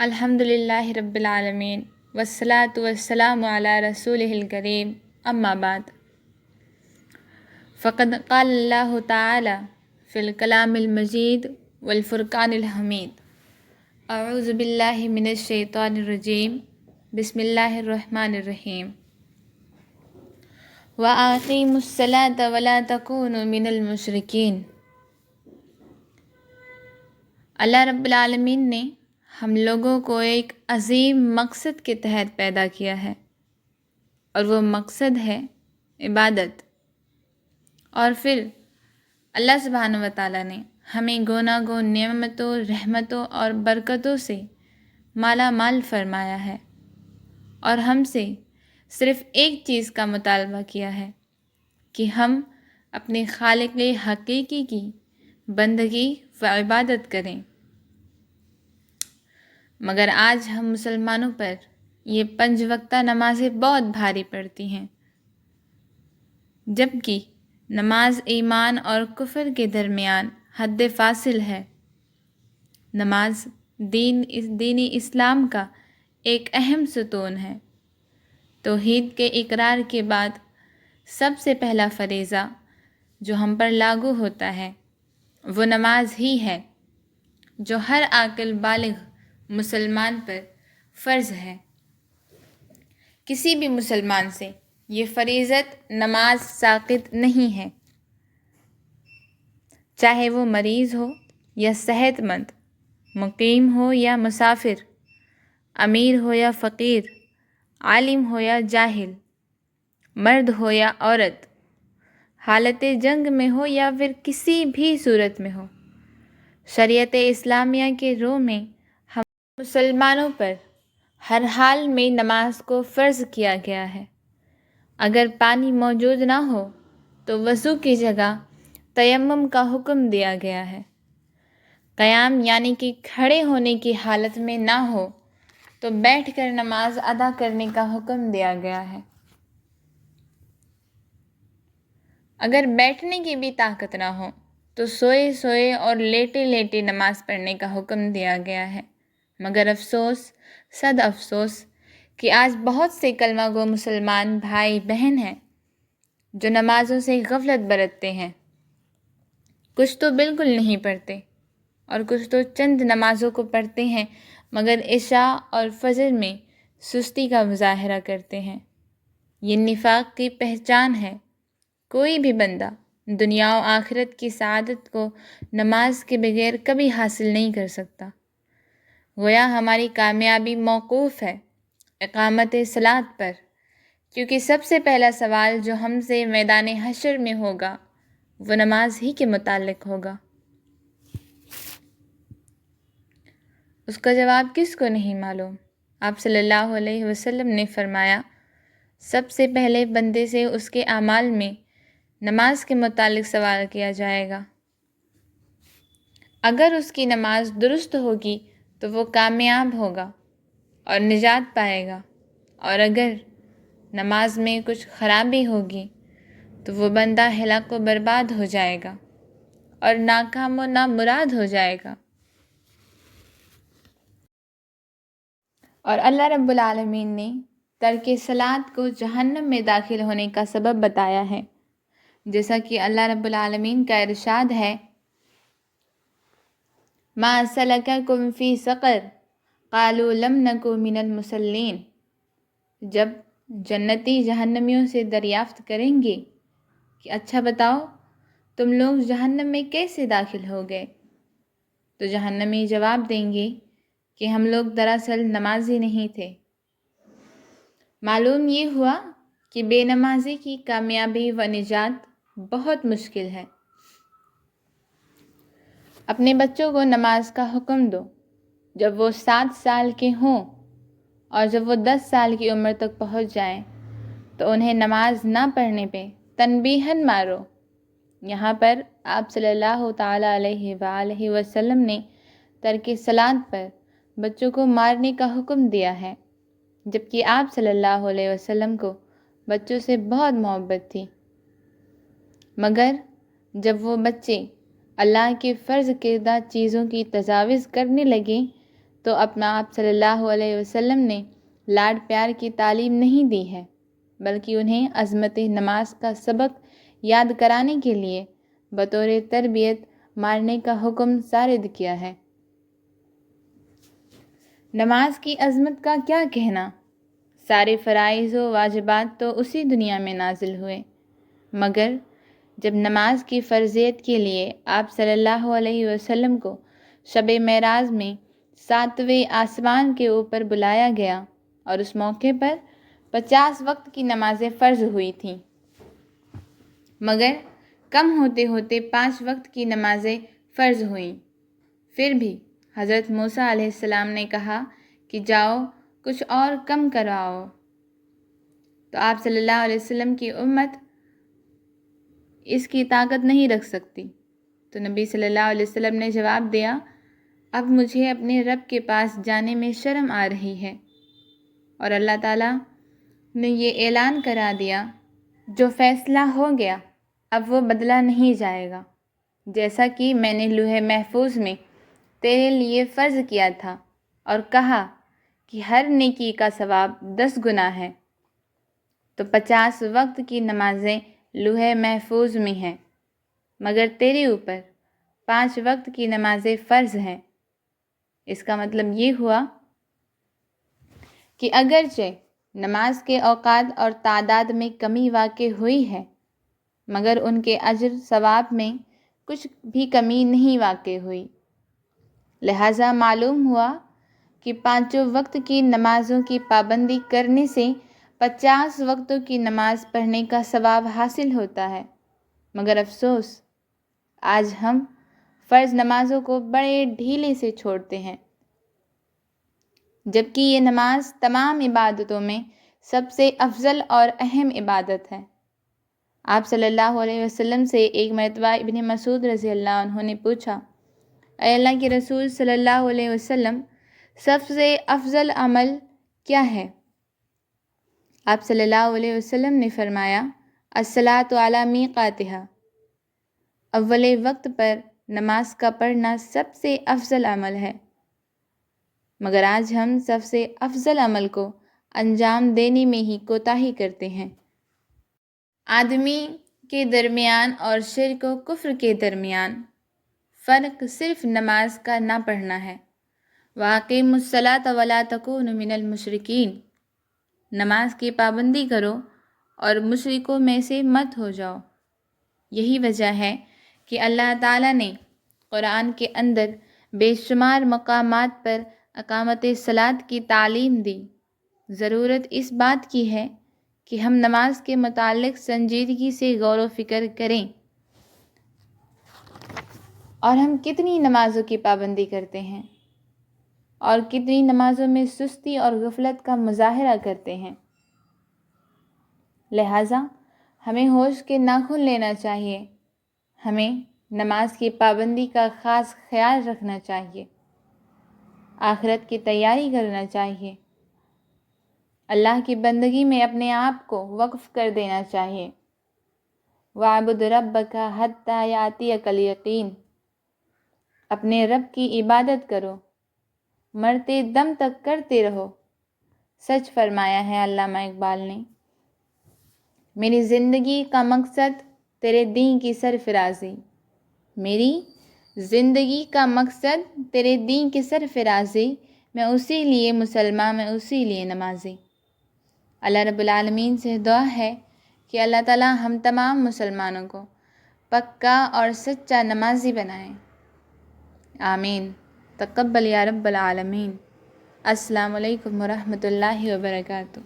الحمد للہ رب العالمین والصلاة والسلام علی رسولہ الکریم اما بعد فقد قال اللہ تعالی فی الکلام المجید والفرقان الحمید اعوذ باللہ من الشیطان الرجیم بسم اللہ الرحمن الرحیم وَأَقِیمُوا الصَّلَاةَ وَلَا تَكُونُوا مِنَ الْمُشْرِکِینَ۔ اللہ رب العالمین نے ہم لوگوں کو ایک عظیم مقصد کے تحت پیدا کیا ہے، اور وہ مقصد ہے عبادت۔ اور پھر اللہ سبحانہ و تعالیٰ نے ہمیں گوناگون نعمتوں، رحمتوں اور برکتوں سے مالا مال فرمایا ہے، اور ہم سے صرف ایک چیز کا مطالبہ کیا ہے کہ ہم اپنے خالق حقیقی کی بندگی و عبادت کریں۔ مگر آج ہم مسلمانوں پر یہ 5 وقتہ نمازیں بہت بھاری پڑتی ہیں، جبکہ نماز ایمان اور کفر کے درمیان حد فاصل ہے۔ نماز دینی اسلام کا ایک اہم ستون ہے۔ توحید کے اقرار کے بعد سب سے پہلا فریضہ جو ہم پر لاگو ہوتا ہے وہ نماز ہی ہے، جو ہر عاقل بالغ مسلمان پر فرض ہے۔ کسی بھی مسلمان سے یہ فریضت نماز ساقط نہیں ہے، چاہے وہ مریض ہو یا صحت مند، مقیم ہو یا مسافر، امیر ہو یا فقیر، عالم ہو یا جاہل، مرد ہو یا عورت، حالت جنگ میں ہو یا پھر کسی بھی صورت میں ہو۔ شریعت اسلامیہ کے رو میں ہم مسلمانوں پر ہر حال میں نماز کو فرض کیا گیا ہے۔ اگر پانی موجود نہ ہو تو وضو کی جگہ تیمم کا حکم دیا گیا ہے۔ قیام یعنی کہ کھڑے ہونے کی حالت میں نہ ہو تو بیٹھ کر نماز ادا کرنے کا حکم دیا گیا ہے۔ اگر بیٹھنے کی بھی طاقت نہ ہو تو سوئے سوئے اور لیٹے لیٹے نماز پڑھنے کا حکم دیا گیا ہے۔ مگر افسوس، صد افسوس کہ آج بہت سے کلمہ گو مسلمان بھائی بہن ہیں جو نمازوں سے غفلت برتتے ہیں۔ کچھ تو بالکل نہیں پڑھتے، اور کچھ تو چند نمازوں کو پڑھتے ہیں مگر عشاء اور فجر میں سستی کا مظاہرہ کرتے ہیں۔ یہ نفاق کی پہچان ہے۔ کوئی بھی بندہ دنیا و آخرت کی سعادت کو نماز کے بغیر کبھی حاصل نہیں کر سکتا۔ گویا ہماری کامیابی موقوف ہے اقامت صلاۃ پر، کیونکہ سب سے پہلا سوال جو ہم سے میدان حشر میں ہوگا وہ نماز ہی کے متعلق ہوگا۔ اس کا جواب کس کو نہیں معلوم؟ آپ صلی اللہ علیہ وسلم نے فرمایا، سب سے پہلے بندے سے اس کے اعمال میں نماز کے متعلق سوال کیا جائے گا۔ اگر اس کی نماز درست ہوگی تو وہ کامیاب ہوگا اور نجات پائے گا، اور اگر نماز میں کچھ خرابی ہوگی تو وہ بندہ ہلاک و برباد ہو جائے گا اور ناکام و نامراد ہو جائے گا۔ اور اللہ رب العالمین نے ترک صلاۃ کو جہنم میں داخل ہونے کا سبب بتایا ہے، جیسا کہ اللہ رب العالمین کا ارشاد ہے، ما سلککم فی سقر قالوا لم نک من المصلین۔ جب جنتی جہنمیوں سے دریافت کریں گے کہ اچھا بتاؤ تم لوگ جہنم میں کیسے داخل ہو گئے، تو جہنمی جواب دیں گے کہ ہم لوگ دراصل نمازی نہیں تھے۔ معلوم یہ ہوا کہ بے نمازی کی کامیابی و نجات بہت مشکل ہے۔ اپنے بچوں کو نماز کا حکم دو جب وہ 7 سال کے ہوں، اور جب وہ 10 سال کی عمر تک پہنچ جائیں تو انہیں نماز نہ پڑھنے پہ تنبیہاً مارو۔ یہاں پر آپ صلی اللہ تعالیٰ علیہ وآلہ وسلم نے ترک صلاۃ پر بچوں کو مارنے کا حکم دیا ہے، جبکہ آپ صلی اللہ علیہ وسلم کو بچوں سے بہت محبت تھی۔ مگر جب وہ بچے اللہ کے فرض کردہ چیزوں کی تجاوز کرنے لگیں تو اپنا آپ صلی اللہ علیہ وسلم نے لاڈ پیار کی تعلیم نہیں دی ہے، بلکہ انہیں عظمت نماز کا سبق یاد کرانے کے لیے بطور تربیت مارنے کا حکم سارد کیا ہے۔ نماز کی عظمت کا کیا کہنا؟ سارے فرائض و واجبات تو اسی دنیا میں نازل ہوئے، مگر جب نماز کی فرضیت کے لیے آپ صلی اللہ علیہ وسلم کو شب معراج میں 7ویں آسمان کے اوپر بلایا گیا اور اس موقع پر 50 وقت کی نمازیں فرض ہوئی تھیں، مگر کم ہوتے ہوتے 5 وقت کی نمازیں فرض ہوئیں، پھر بھی حضرت موسیٰ علیہ السلام نے کہا کہ جاؤ کچھ اور کم کراؤ، تو آپ صلی اللہ علیہ وسلم کی امت اس کی طاقت نہیں رکھ سکتی، تو نبی صلی اللہ علیہ وسلم نے جواب دیا، اب مجھے اپنے رب کے پاس جانے میں شرم آ رہی ہے، اور اللہ تعالیٰ نے یہ اعلان کرا دیا، جو فیصلہ ہو گیا اب وہ بدلا نہیں جائے گا، جیسا کہ میں نے لوح محفوظ میں تیرے لیے فرض کیا تھا اور کہا کہ ہر نیکی کا ثواب 10 گنا ہے، تو 50 وقت کی نمازیں لوح محفوظ میں ہیں، مگر تیرے اوپر 5 وقت کی نمازیں فرض ہیں۔ اس کا مطلب یہ ہوا کہ اگرچہ نماز کے اوقات اور تعداد میں کمی واقع ہوئی ہے، مگر ان کے اجر ثواب میں کچھ بھی کمی نہیں واقع ہوئی، لہٰذا معلوم ہوا کہ 5 وقت کی نمازوں کی پابندی کرنے سے 50 وقتوں کی نماز پڑھنے کا ثواب حاصل ہوتا ہے، مگر افسوس آج ہم فرض نمازوں کو بڑے ڈھیلے سے چھوڑتے ہیں، جبکہ یہ نماز تمام عبادتوں میں سب سے افضل اور اہم عبادت ہے۔ آپ صلی اللہ علیہ وسلم سے ایک مرتبہ ابن مسعود رضی اللہ عنہ نے پوچھا، اے اللہ کے رسول صلی اللہ علیہ وسلم، سب سے افضل عمل کیا ہے؟ آپ صلی اللہ علیہ وسلم نے فرمایا، الصلاۃ علی میقاتہا، اول وقت پر نماز کا پڑھنا سب سے افضل عمل ہے، مگر آج ہم سب سے افضل عمل کو انجام دینے میں ہی کوتاہی کرتے ہیں۔ آدمی کے درمیان اور شرک و کفر کے درمیان فرق صرف نماز کا نہ پڑھنا ہے۔ وَأَقِیمُوا الصَّلَاةَ وَلَا تَکُونُوا مِنَ الْمُشْرِکِینَ، نماز کی پابندی کرو اور مشرکوں میں سے مت ہو جاؤ۔ یہی وجہ ہے کہ اللہ تعالیٰ نے قرآن کے اندر بے شمار مقامات پر اقامت صلاۃ کی تعلیم دی۔ ضرورت اس بات کی ہے کہ ہم نماز کے متعلق سنجیدگی سے غور و فکر کریں، اور ہم کتنی نمازوں کی پابندی کرتے ہیں اور کتنی نمازوں میں سستی اور غفلت کا مظاہرہ کرتے ہیں۔ لہٰذا ہمیں ہوش کے ناخن لینا چاہیے، ہمیں نماز کی پابندی کا خاص خیال رکھنا چاہیے، آخرت کی تیاری کرنا چاہیے، اللہ کی بندگی میں اپنے آپ کو وقف کر دینا چاہیے۔ وَاعْبُدْ رَبَّكَ حَتَّىٰ يَأْتِيَكَ الْيَقِینُ، اپنے رب کی عبادت کرو، مرتے دم تک کرتے رہو۔ سچ فرمایا ہے علامہ اقبال نے، میری زندگی کا مقصد تیرے دین کی سرفرازی، میری زندگی کا مقصد تیرے دین کی سرفرازی، میں اسی لیے مسلمان، میں اسی لیے نمازی۔ اللہ رب العالمین سے دعا ہے کہ اللہ تعالیٰ ہم تمام مسلمانوں کو پکا اور سچا نمازی بنائیں، آمین۔ تقبل یا رب العالمین۔ السلام علیکم ورحمۃ اللہ وبرکاتہ۔